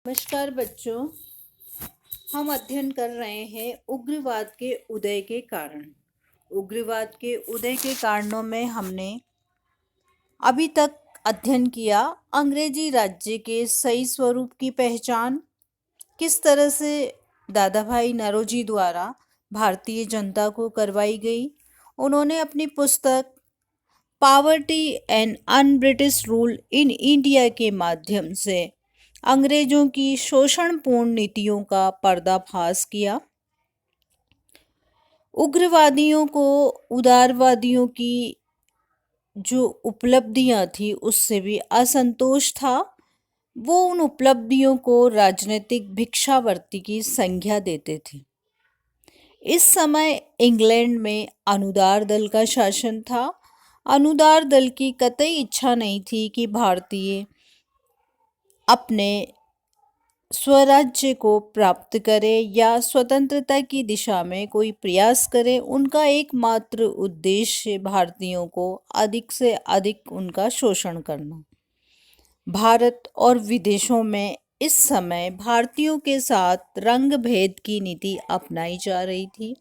नमस्कार बच्चों। हम अध्ययन कर रहे हैं उग्रवाद के उदय के कारण। उग्रवाद के उदय के कारणों में हमने अभी तक अध्ययन किया अंग्रेजी राज्य के सही स्वरूप की पहचान, किस तरह से दादा भाई नौरोजी द्वारा भारतीय जनता को करवाई गई। उन्होंने अपनी पुस्तक poverty and un British rule in India के माध्यम से अंग्रेजों की शोषणपूर्ण नीतियों का पर्दाफाश किया। उग्रवादियों को उदारवादियों की जो उपलब्धियां थी उससे भी असंतोष था। वो उन उपलब्धियों को राजनीतिक भिक्षावृत्ति की संज्ञा देते थे। इस समय इंग्लैंड में अनुदार दल का शासन था। अनुदार दल की कतई इच्छा नहीं थी कि भारतीय अपने स्वराज्य को प्राप्त करे या स्वतंत्रता की दिशा में कोई प्रयास करे। उनका एकमात्र उद्देश्य भारतीयों को अधिक से अधिक उनका शोषण करना। भारत और विदेशों में इस समय भारतीयों के साथ रंग भेद की नीति अपनाई जा रही थी।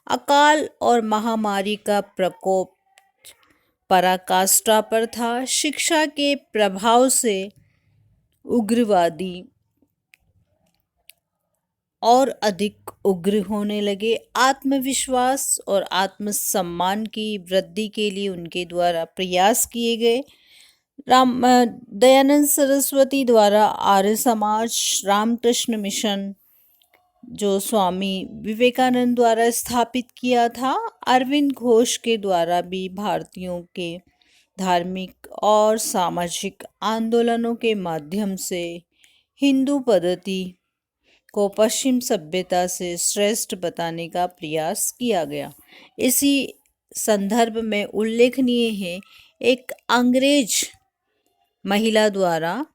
अकाल और महामारी का प्रकोप पराकाष्ठा पर था। शिक्षा के प्रभाव से उग्रवादी और अधिक उग्र होने लगे। आत्मविश्वास और आत्मसम्मान की वृद्धि के लिए उनके द्वारा प्रयास किए गए। दयानंद सरस्वती द्वारा आर्य समाज, रामकृष्ण मिशन जो स्वामी विवेकानंद द्वारा स्थापित किया था, अरविंद घोष के द्वारा भी भारतीयों के धार्मिक और सामाजिक आंदोलनों के माध्यम से हिंदू पद्धति को पश्चिम सभ्यता से श्रेष्ठ बताने का प्रयास किया गया। इसी संदर्भ में उल्लेखनीय है एक अंग्रेज महिला द्वारा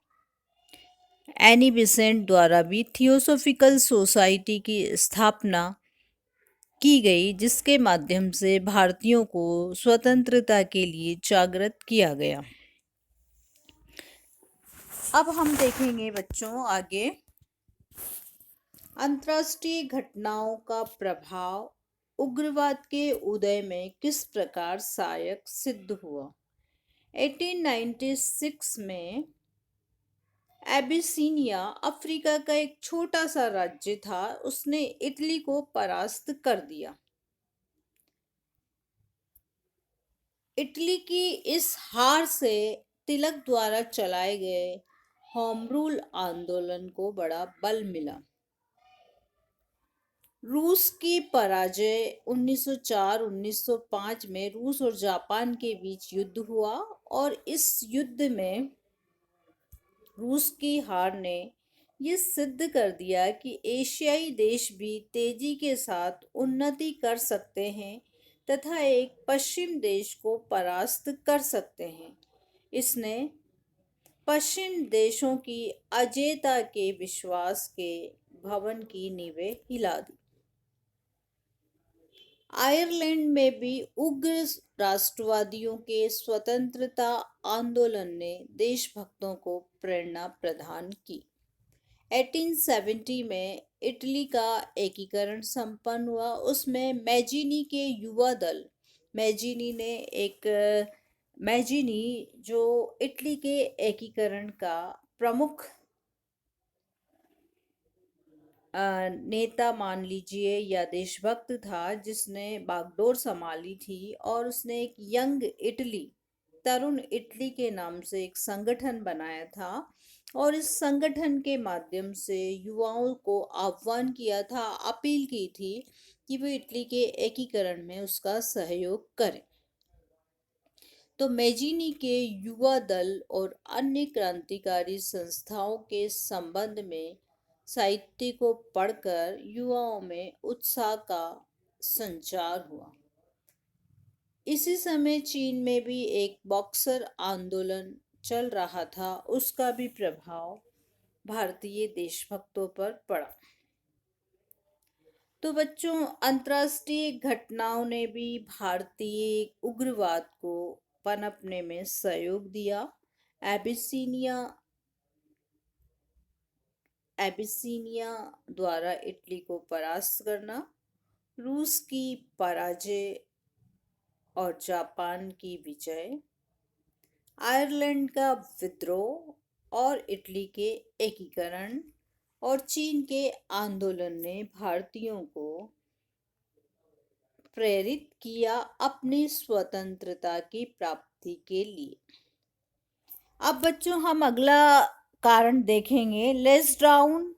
एनी बेसेंट द्वारा भी थियोसॉफिकल सोसाइटी की स्थापना की गई, जिसके माध्यम से भारतीयों को स्वतंत्रता के लिए जागृत किया गया। अब हम देखेंगे बच्चों आगे अंतर्राष्ट्रीय घटनाओं का प्रभाव उग्रवाद के उदय में किस प्रकार सहायक सिद्ध हुआ। 1896 में एबिसिनिया अफ्रीका का एक छोटा सा राज्य था, उसने इटली को परास्त कर दिया। इटली की इस हार से तिलक द्वारा चलाए गए होम रूल आंदोलन को बड़ा बल मिला। रूस की पराजय 1904-1905 में रूस और जापान के बीच युद्ध हुआ और इस युद्ध में रूस की हार ने यह सिद्ध कर दिया कि एशियाई देश भी तेजी के साथ उन्नति कर सकते हैं तथा एक पश्चिम देश को परास्त कर सकते हैं। इसने पश्चिम देशों की अजेयता के विश्वास के भवन की नींवें हिला दी। आयरलैंड में भी उग्र राष्ट्रवादियों के स्वतंत्रता आंदोलन ने देशभक्तों को प्रेरणा प्रदान की। 1870 में इटली का एकीकरण संपन्न हुआ। उसमें मैजिनी के युवा दल मैजिनी जो इटली के एकीकरण का प्रमुख नेता मान लीजिए या देशभक्त था, जिसने बागडोर संभाली थी और उसने एक यंग इटली, तरुण इटली के नाम से एक संगठन बनाया था और इस संगठन के माध्यम से युवाओं को आह्वान किया था, अपील की थी कि वो इटली के एकीकरण में उसका सहयोग करें। तो मैजिनी के युवा दल और अन्य क्रांतिकारी संस्थाओं के संबंध में साहित्य को पढ़कर युवाओं में उत्साह का संचार हुआ। इसी समय चीन में भी एक बॉक्सर आंदोलन चल रहा था, उसका भी प्रभाव भारतीय देशभक्तों पर पड़ा। तो बच्चों, अंतर्राष्ट्रीय घटनाओं ने भी भारतीय उग्रवाद को पनपने में सहयोग दिया। एबिसिनिया एबिसिनिया द्वारा इटली को परास्त करना, रूस की पराजय और जापान की विजय, आयरलैंड का विद्रोह और इटली के एकीकरण और चीन के आंदोलन ने भारतीयों को प्रेरित किया अपनी स्वतंत्रता की प्राप्ति के लिए। अब बच्चों हम अगला कारण देखेंगे, लेस्डाउन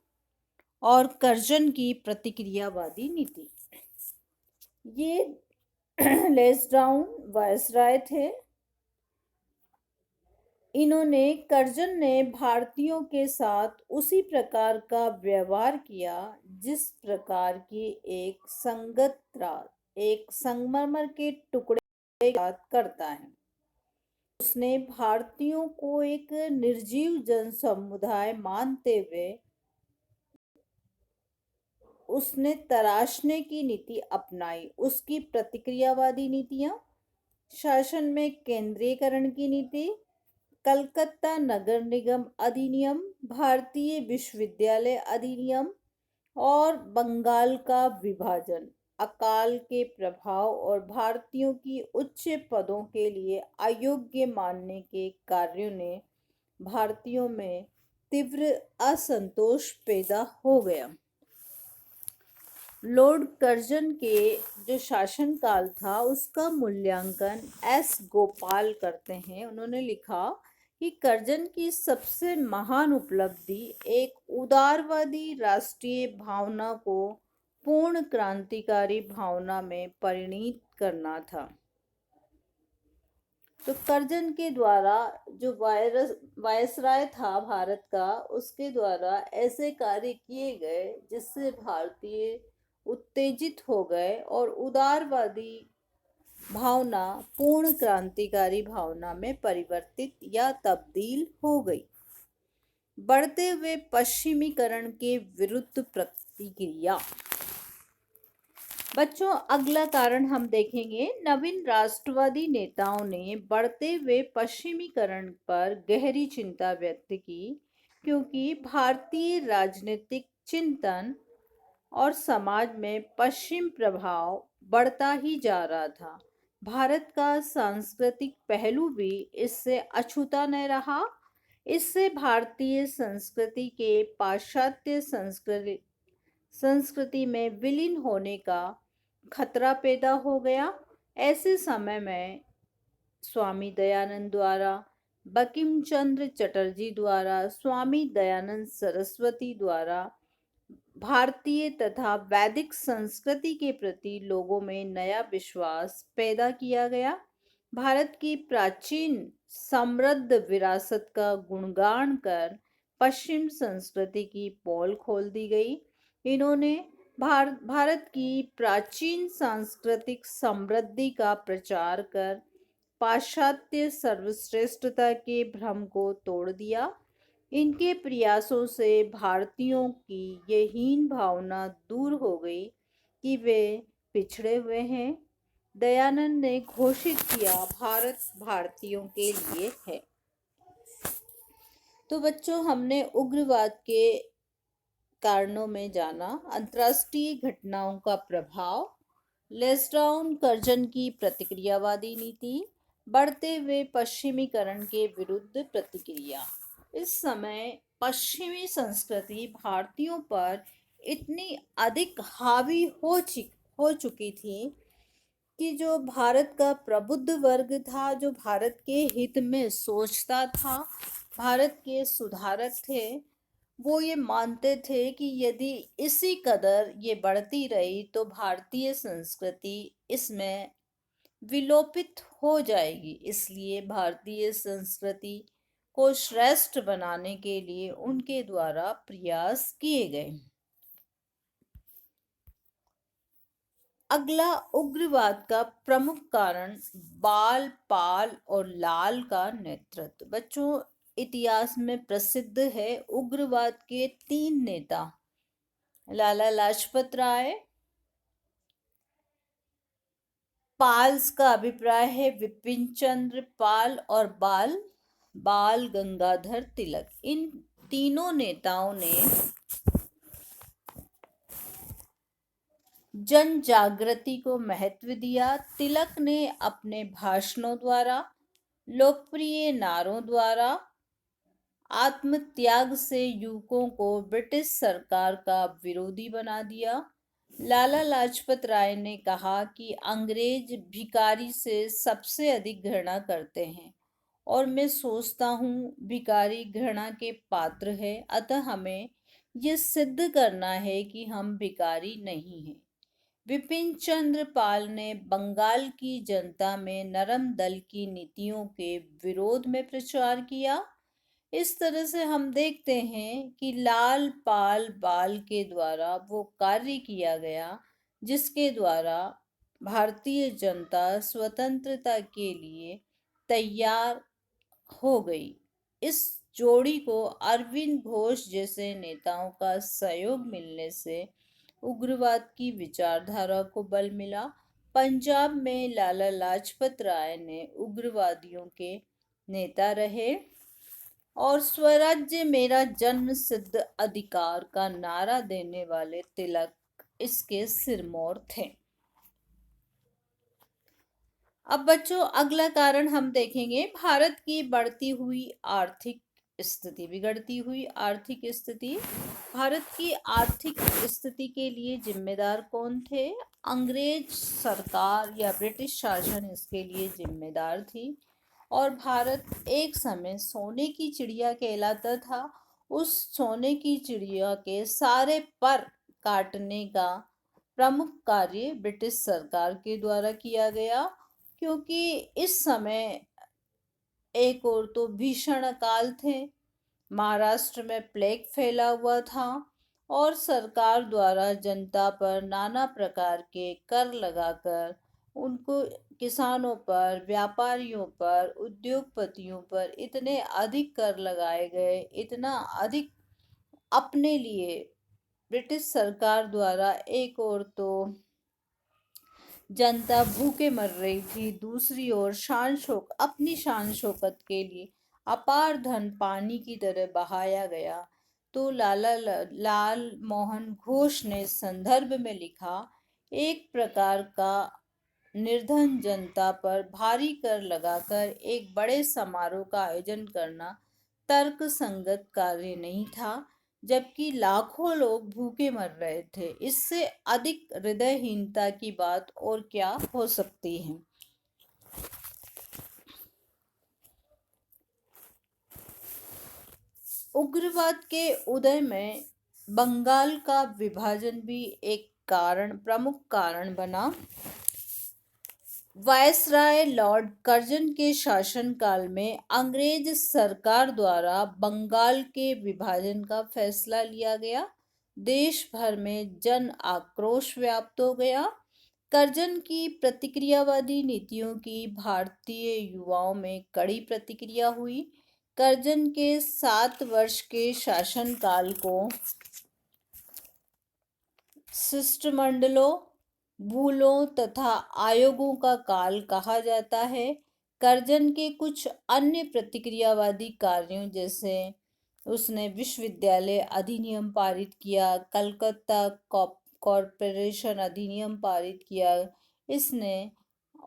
और कर्जन की प्रतिक्रियावादी नीति। ये लेस्डाउन वायसराय थे। कर्जन ने भारतीयों के साथ उसी प्रकार का व्यवहार किया जिस प्रकार की एक संगमरमर के टुकड़े के साथ करता है। उसने भारतीयों को एक निर्जीव जन समुदाय मानते हुए उसने तराशने की नीति अपनाई। उसकी प्रतिक्रियावादी नीतियां, शासन में केंद्रीकरण की नीति, कलकत्ता नगर निगम अधिनियम, भारतीय विश्वविद्यालय अधिनियम और बंगाल का विभाजन, अकाल के प्रभाव और भारतीयों की उच्च पदों के लिए अयोग्य मानने के कार्यों ने भारतीयों में तीव्र असंतोष पैदा हो गया। लॉर्ड कर्जन के जो शासनकाल था उसका मूल्यांकन एस गोपाल करते हैं। उन्होंने लिखा कि कर्जन की सबसे महान उपलब्धि एक उदारवादी राष्ट्रीय भावना को पूर्ण क्रांतिकारी भावना में परिणत करना था। तो कर्जन के द्वारा जो वायसराय था भारत का, उसके द्वारा ऐसे कार्य किए गए जिससे भारतीय उत्तेजित हो गए और उदारवादी भावना पूर्ण क्रांतिकारी भावना में परिवर्तित या तब्दील हो गई। बढ़ते हुए पश्चिमीकरण के विरुद्ध प्रतिक्रिया। बच्चों अगला कारण हम देखेंगे, नवीन राष्ट्रवादी नेताओं ने बढ़ते हुए पश्चिमीकरण पर गहरी चिंता व्यक्त की, क्योंकि भारतीय राजनीतिक चिंतन और समाज में पश्चिम प्रभाव बढ़ता ही जा रहा था। भारत का सांस्कृतिक पहलू भी इससे अछूता न रहा। इससे भारतीय संस्कृति के पाश्चात्य संस्कृति में विलीन होने का खतरा पैदा हो गया। ऐसे समय में स्वामी दयानंद द्वारा, बंकिम चंद्र चटर्जी द्वारा, स्वामी दयानंद सरस्वती द्वारा भारतीय तथा वैदिक संस्कृति के प्रति लोगों में नया विश्वास पैदा किया गया। भारत की प्राचीन समृद्ध विरासत का गुणगान कर पश्चिम संस्कृति की पोल खोल दी गई। इन्होंने भारत की प्राचीन सांस्कृतिक समृद्धि का प्रचार कर पाश्चात्य सर्वश्रेष्ठता के भ्रम को तोड़ दिया। इनके प्रयासों से भारतीयों की ये हीन भावना दूर हो गई कि वे पिछड़े हुए हैं। दयानंद ने घोषित किया, भारत भारतीयों के लिए है। तो बच्चों हमने उग्रवाद के कारणों में जाना, अंतर्राष्ट्रीय घटनाओं का प्रभाव, लेस्डाउन कर्जन की प्रतिक्रियावादी नीति, बढ़ते हुए पश्चिमीकरण के विरुद्ध प्रतिक्रिया। इस समय पश्चिमी संस्कृति भारतीयों पर इतनी अधिक हावी हो चुकी थी कि जो भारत का प्रबुद्ध वर्ग था, जो भारत के हित में सोचता था, भारत के सुधारक थे, वो ये मानते थे कि यदि इसी कदर ये बढ़ती रही तो भारतीय संस्कृति इसमें विलोपित हो जाएगी। इसलिए भारतीय संस्कृति को श्रेष्ठ बनाने के लिए उनके द्वारा प्रयास किए गए। अगला उग्रवाद का प्रमुख कारण बाल, पाल और लाल का नेतृत्व। बच्चों इतिहास में प्रसिद्ध है उग्रवाद के 3 नेता, लाला लाजपत राय, पाल्स का अभिप्राय है विपिन चंद्र पाल और बाल गंगाधर तिलक। इन तीनों नेताओं ने जन जागृति को महत्व दिया। तिलक ने अपने भाषणों द्वारा, लोकप्रिय नारों द्वारा आत्मत्याग से युवकों को ब्रिटिश सरकार का विरोधी बना दिया। लाला लाजपत राय ने कहा कि अंग्रेज भिखारी से सबसे अधिक घृणा करते हैं और मैं सोचता हूँ भिखारी घृणा के पात्र है, अतः हमें ये सिद्ध करना है कि हम भिखारी नहीं हैं। विपिन चंद्र पाल ने बंगाल की जनता में नरम दल की नीतियों के विरोध में प्रचार किया। इस तरह से हम देखते हैं कि लाल पाल बाल के द्वारा वो कार्य किया गया जिसके द्वारा भारतीय जनता स्वतंत्रता के लिए तैयार हो गई। इस जोड़ी को अरविंद घोष जैसे नेताओं का सहयोग मिलने से उग्रवाद की विचारधारा को बल मिला। पंजाब में लाला लाजपत राय ने उग्रवादियों के नेता रहे और स्वराज्य मेरा जन्म सिद्ध अधिकार का नारा देने वाले तिलक इसके सिरमौर थे। अब बच्चों अगला कारण हम देखेंगे, भारत की बढ़ती हुई आर्थिक स्थिति, बिगड़ती हुई आर्थिक स्थिति। भारत की आर्थिक स्थिति के लिए जिम्मेदार कौन थे? अंग्रेज सरकार या ब्रिटिश शासन इसके लिए जिम्मेदार थी। और भारत एक समय सोने की चिड़िया कहलाता था। उस सोने की चिड़िया के सारे पर काटने का प्रमुख कार्य ब्रिटिश सरकार के द्वारा किया गया, क्योंकि इस समय एक और तो भीषण अकाल थे, महाराष्ट्र में प्लेग फैला हुआ था और सरकार द्वारा जनता पर नाना प्रकार के कर लगाकर उनको किसानों पर, व्यापारियों पर, उद्योगपतियों पर इतने अधिक कर लगाए गए, इतना अधिक अपने लिए ब्रिटिश सरकार द्वारा एक और तो जनता भूखे मर रही थी, दूसरी ओर अपनी शान शौकत के लिए अपार धन पानी की तरह बहाया गया। तो लाल मोहन घोष ने संदर्भ में लिखा, एक प्रकार का निर्धन जनता पर भारी कर लगाकर एक बड़े समारोह का आयोजन करना तर्क संगत कार्य नहीं था, जबकि लाखों लोग भूखे मर रहे थे। इससे अधिक हृदयहीनता की बात और क्या हो सकती है। उग्रवाद के उदय में बंगाल का विभाजन भी एक प्रमुख कारण बना। वायसराय लॉर्ड कर्जन के शासनकाल में अंग्रेज सरकार द्वारा बंगाल के विभाजन का फैसला लिया गया। देश भर में जन आक्रोश व्याप्त हो गया। कर्जन की प्रतिक्रियावादी नीतियों की भारतीय युवाओं में कड़ी प्रतिक्रिया हुई। कर्जन के 7 वर्ष के शासनकाल को शिष्टमंडलों, भूलों तथा आयोगों का काल कहा जाता है। कर्जन के कुछ अन्य प्रतिक्रियावादी कार्यों जैसे उसने विश्वविद्यालय अधिनियम पारित किया, कलकत्ता कॉरपोरेशन अधिनियम पारित किया, इसने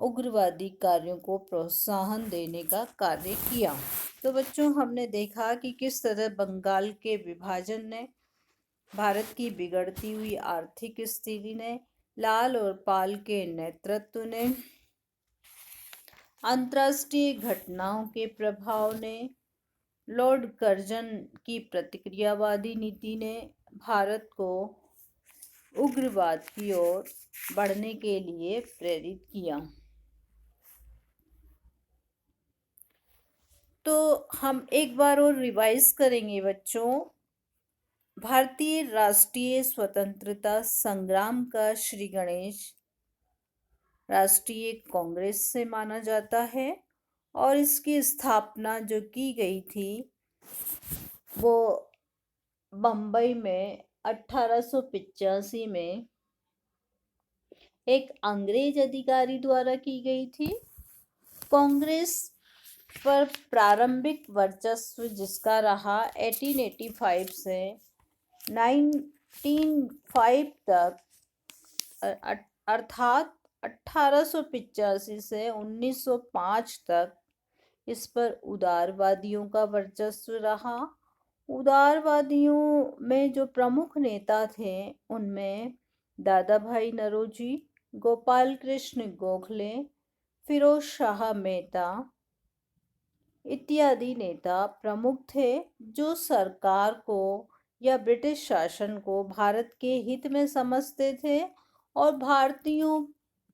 उग्रवादी कार्यों को प्रोत्साहन देने का कार्य किया। तो बच्चों हमने देखा कि किस तरह बंगाल के विभाजन ने, भारत की बिगड़ती हुई आर्थिक स्थिति ने, लाल और पाल के नेतृत्व ने, अंतर्राष्ट्रीय घटनाओं के प्रभाव ने, लॉर्ड कर्जन की प्रतिक्रियावादी नीति ने भारत को उग्रवाद की ओर बढ़ने के लिए प्रेरित किया। तो हम एक बार और रिवाइज करेंगे बच्चों। भारतीय राष्ट्रीय स्वतंत्रता संग्राम का श्री गणेश राष्ट्रीय कांग्रेस से माना जाता है और इसकी स्थापना जो की गई थी वो बम्बई में 1885 में एक अंग्रेज अधिकारी द्वारा की गई थी। कांग्रेस पर प्रारंभिक वर्चस्व जिसका रहा 1885 से 1905 तक अर्थात 1885 से 1905 तक इस पर उदारवादियों का वर्चस्व रहा। उदारवादियों में जो प्रमुख नेता थे उनमें दादा भाई नौरोजी, गोपाल कृष्ण गोखले, फिरोज शाह मेहता इत्यादि नेता प्रमुख थे, जो सरकार को या ब्रिटिश शासन को भारत के हित में समझते थे और भारतीयों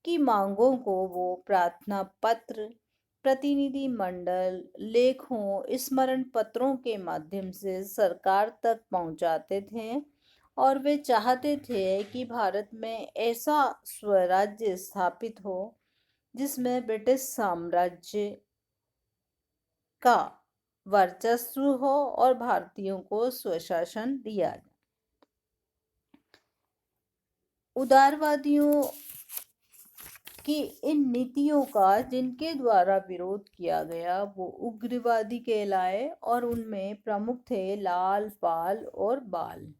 की मांगों को वो प्रार्थना पत्र, प्रतिनिधि मंडल, लेखों, स्मरण पत्रों के माध्यम से सरकार तक पहुंचाते थे और वे चाहते थे कि भारत में ऐसा स्वराज्य स्थापित हो जिसमें ब्रिटिश साम्राज्य का वर्चस्व हो और भारतीयों को स्वशासन दिया जाए। उदारवादियों की इन नीतियों का जिनके द्वारा विरोध किया गया वो उग्रवादी कहलाए और उनमें प्रमुख थे लाल, पाल और बाल।